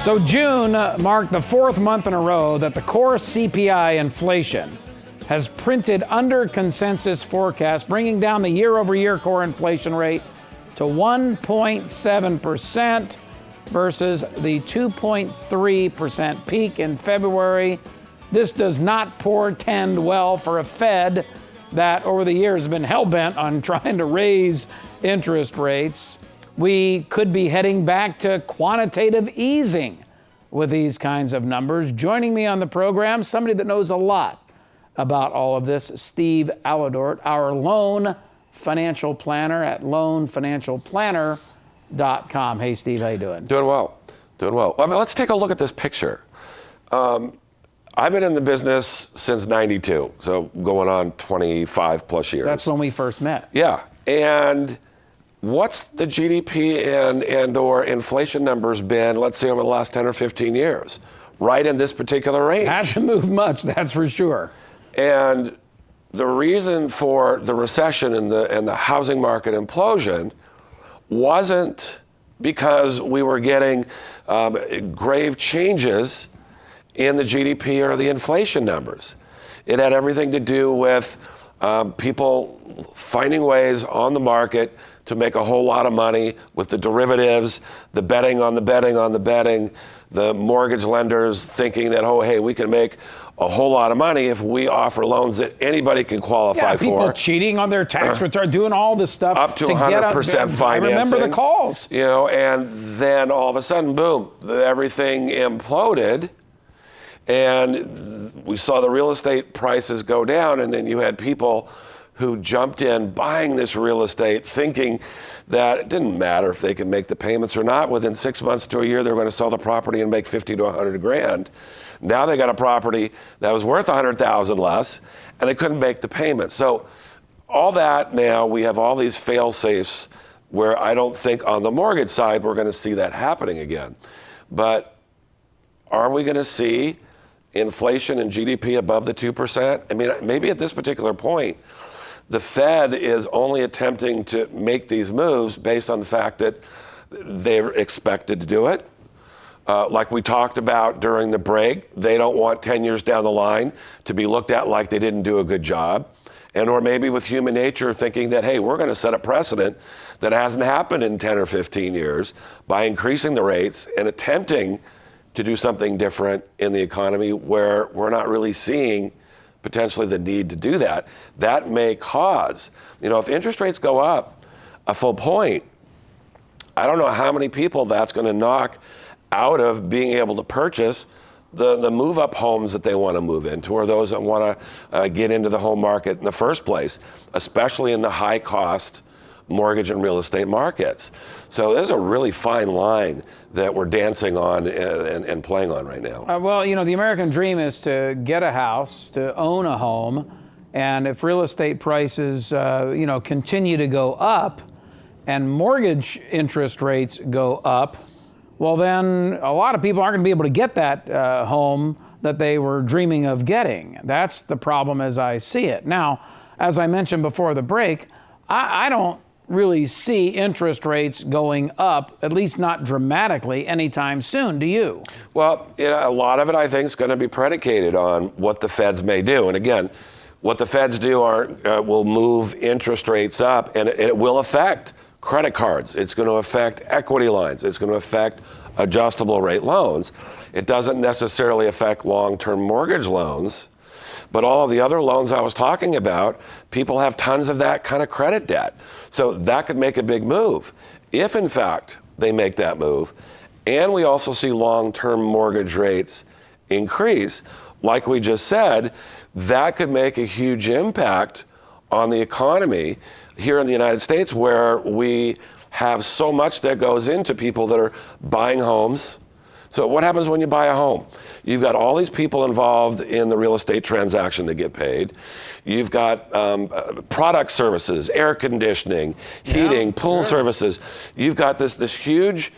So June marked the fourth month in a row that the core CPI inflation has printed under consensus forecast, bringing down the year-over-year core inflation rate to 1.7% versus the 2.3% peak in February. This does not portend well for a Fed that over the years has been hell-bent on trying to raise interest rates. We could be heading back to quantitative easing with these kinds of numbers. Joining me on the program, somebody that knows a lot about all of this, Steve Aledort, our loan financial planner at loanfinancialplanner.com. Hey, Steve, how you doing? Doing well. I mean, let's take a look at this picture. I've been in the business since 92, so going on 25 plus years. That's when we first met. Yeah, and what's the GDP and or inflation numbers been, let's say, over the last 10 or 15 years? Right in this particular range. Hasn't moved much, that's for sure. And the reason for the recession and the housing market implosion wasn't because we were getting grave changes in the GDP or the inflation numbers. It had everything to do with people finding ways on the market to make a whole lot of money with the derivatives, the betting on the betting on the betting, the mortgage lenders thinking that, oh, hey, we can make a whole lot of money if we offer loans that anybody can qualify for. People cheating on their tax return, doing all this stuff up to 100% financing. I remember the calls. You know, and then all of a sudden, boom, everything imploded. And we saw the real estate prices go down, and then you had people who jumped in buying this real estate thinking that it didn't matter if they could make the payments or not. Within 6 months to a year, they were going to sell the property and make 50 to 100 grand. Now they got a property that was worth 100,000 less, and they couldn't make the payments. So all that now, we have all these fail safes where I don't think on the mortgage side we're going to see that happening again. But are we going to see inflation and GDP above the 2%? I mean, maybe at this particular point, the Fed is only attempting to make these moves based on the fact that they're expected to do it. Like we talked about during the break, they don't want 10 years down the line to be looked at like they didn't do a good job. And or maybe with human nature thinking that, hey, we're going to set a precedent that hasn't happened in 10 or 15 years by increasing the rates and attempting to do something different in the economy where we're not really seeing potentially the need to do that. That may cause, if interest rates go up a full point, I don't know how many people that's going to knock out of being able to purchase the move-up homes that they want to move into, or those that want to get into the home market in the first place, especially in the high-cost mortgage and real estate markets. So there's a really fine line that we're dancing on and playing on right now. The American dream is to get a house, to own a home, and if real estate prices, continue to go up and mortgage interest rates go up, well, then a lot of people aren't going to be able to get that home that they were dreaming of getting. That's the problem as I see it. Now, as I mentioned before the break, I don't really see interest rates going up, at least not dramatically anytime soon. Do you? Well, a lot of it, I think, is going to be predicated on what the Feds may do. And again, what the Feds do will move interest rates up, and it will affect credit cards. It's going to affect equity lines. It's going to affect adjustable rate loans. It doesn't necessarily affect long-term mortgage loans. But all of the other loans I was talking about, people have tons of that kind of credit debt. So that could make a big move. If, in fact, they make that move, and we also see long-term mortgage rates increase, like we just said, that could make a huge impact on the economy here in the United States, where we have so much that goes into people that are buying homes. So what happens when you buy a home? You've got all these people involved in the real estate transaction that get paid. You've got product services, air conditioning, heating, pool services. You've got this huge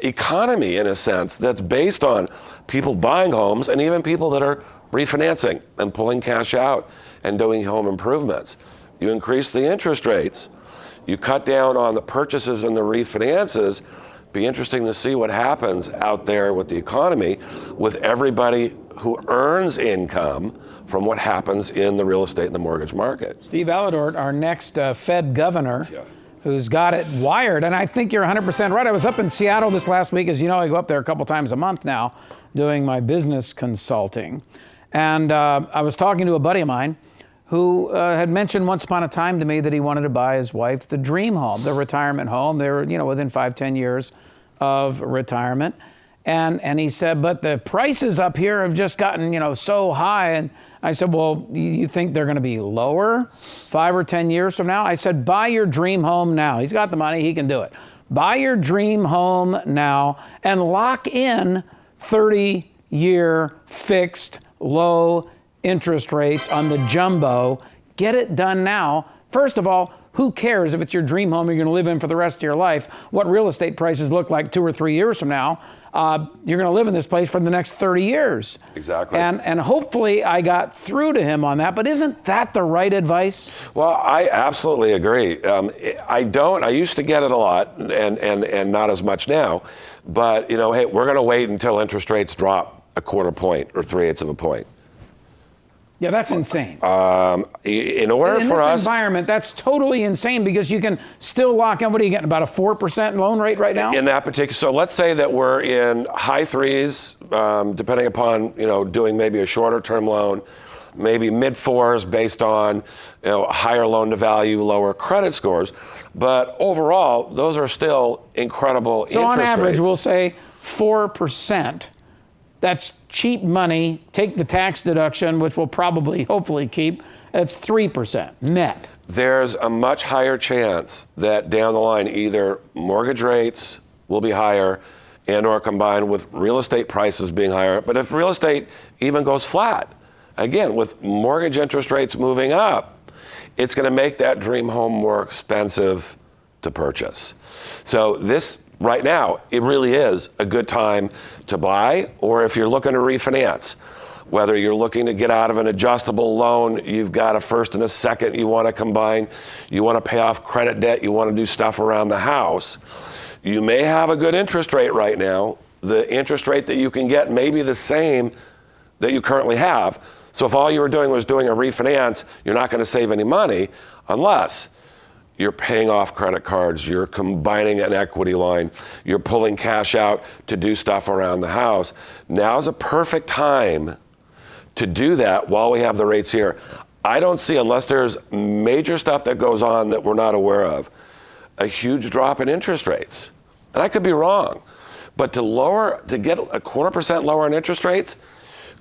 economy, in a sense, that's based on people buying homes and even people that are refinancing and pulling cash out and doing home improvements. You increase the interest rates. You cut down on the purchases and the refinances. be interesting to see what happens out there with the economy, with everybody who earns income from what happens in the real estate and the mortgage market. Steve Aledort, our next Fed governor, who's got it wired. And I think you're 100% right. I was up in Seattle this last week. As you know, I go up there a couple times a month now doing my business consulting. And I was talking to a buddy of mine who had mentioned once upon a time to me that he wanted to buy his wife the dream home, the retirement home. They were, within 5-10 years of retirement. And he said, but the prices up here have just gotten, so high. And I said, well, you think they're going to be lower 5 or 10 years from now? I said, buy your dream home now. He's got the money. He can do it. Buy your dream home now and lock in 30-year fixed low interest rates on the jumbo. Get it done now. First of all, who cares if it's your dream home you're going to live in for the rest of your life, what real estate prices look like 2 or 3 years from now? You're going to live in this place for the next 30 years. Exactly. And hopefully I got through to him on that, but isn't that the right advice? Well, I absolutely agree. I used to get it a lot and not as much now, but hey, we're going to wait until interest rates drop a quarter point or 3/8 of a point. Yeah, that's insane. In order in for this us, environment, that's totally insane because you can still lock in. What are you getting? About a 4% loan rate right now? In that particular, so let's say that we're in high 3s, depending upon doing maybe a shorter term loan, maybe mid 4s based on higher loan to value, lower credit scores. But overall, those are still incredible interest rates. So on average, we'll say 4%. That's cheap money. Take the tax deduction, which we'll probably, hopefully keep. That's 3% net. There's a much higher chance that down the line, either mortgage rates will be higher and or combined with real estate prices being higher. But if real estate even goes flat, again, with mortgage interest rates moving up, it's going to make that dream home more expensive to purchase. So this, right now, it really is a good time to buy, or if you're looking to refinance, whether you're looking to get out of an adjustable loan, you've got a first and a second you want to combine, you want to pay off credit debt, you want to do stuff around the house, you may have a good interest rate right now. The interest rate that you can get may be the same that you currently have. So if all you were doing was doing a refinance, you're not going to save any money unless you're paying off credit cards, you're combining an equity line, you're pulling cash out to do stuff around the house. Now's a perfect time to do that while we have the rates here. I don't see, unless there's major stuff that goes on that we're not aware of, a huge drop in interest rates. And I could be wrong, but to get a 0.25% lower in interest rates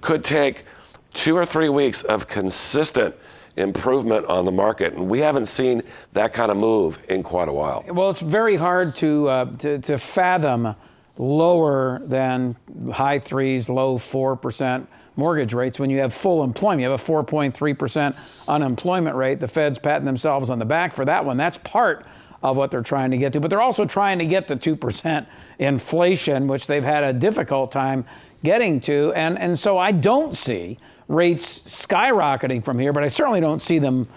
could take 2 or 3 weeks of consistent improvement on the market, and we haven't seen that kind of move in quite a while. Well, it's very hard to fathom lower than high 3s, low 4% mortgage rates when you have full employment. You have a 4.3% unemployment rate. The Fed's patting themselves on the back for that one. That's part of what they're trying to get to, but they're also trying to get to 2% inflation, which they've had a difficult time getting to, and so I don't see rates skyrocketing from here, but I certainly don't see them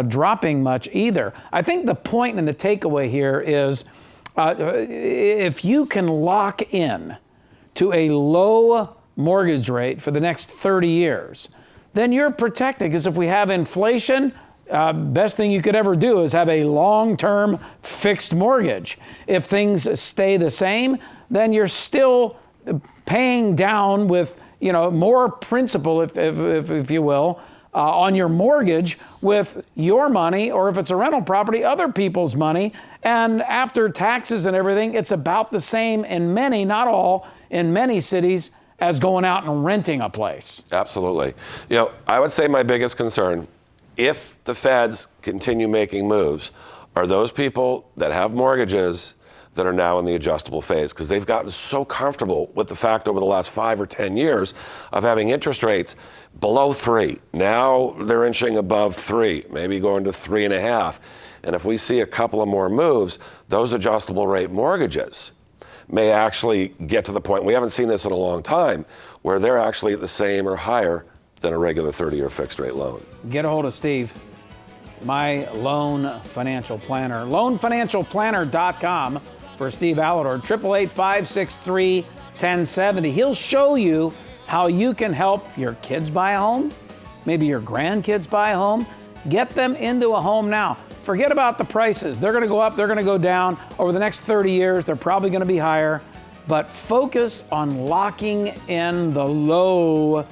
dropping much either. I think the point and the takeaway here is if you can lock in to a low mortgage rate for the next 30 years, then you're protected, because if we have inflation, best thing you could ever do is have a long-term fixed mortgage. If things stay the same, then you're still paying down with more principal, if you will, on your mortgage with your money, or if it's a rental property, other people's money. And after taxes and everything, it's about the same in many, not all, in many cities as going out and renting a place. Absolutely. I would say my biggest concern, if the Feds continue making moves, are those people that have mortgages that are now in the adjustable phase, because they've gotten so comfortable with the fact over the last 5 or 10 years of having interest rates below 3. Now they're inching above 3, maybe going to 3.5. And if we see a couple of more moves, those adjustable rate mortgages may actually get to the point, we haven't seen this in a long time, where they're actually the same or higher than a regular 30-year fixed rate loan. Get a hold of Steve, my loan financial planner. Loanfinancialplanner.com. for Steve Aledort. 888-563-1070. He'll show you how you can help your kids buy a home, maybe your grandkids buy a home. Get them into a home now. Forget about the prices. They're going to go up, they're going to go down. Over the next 30 years, they're probably going to be higher. But focus on locking in the low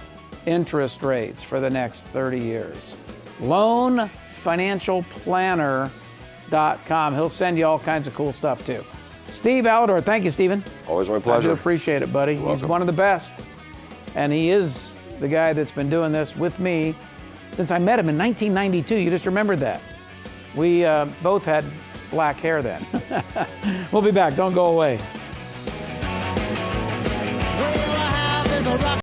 interest rates for the next 30 years. LoanFinancialPlanner.com. He'll send you all kinds of cool stuff too. Steve Aledort, thank you, Stephen. Always my I pleasure. do appreciate it, buddy. He's one of the best. And he is the guy that's been doing this with me since I met him in 1992. You just remembered that. We both had black hair then. We'll be back. Don't go away.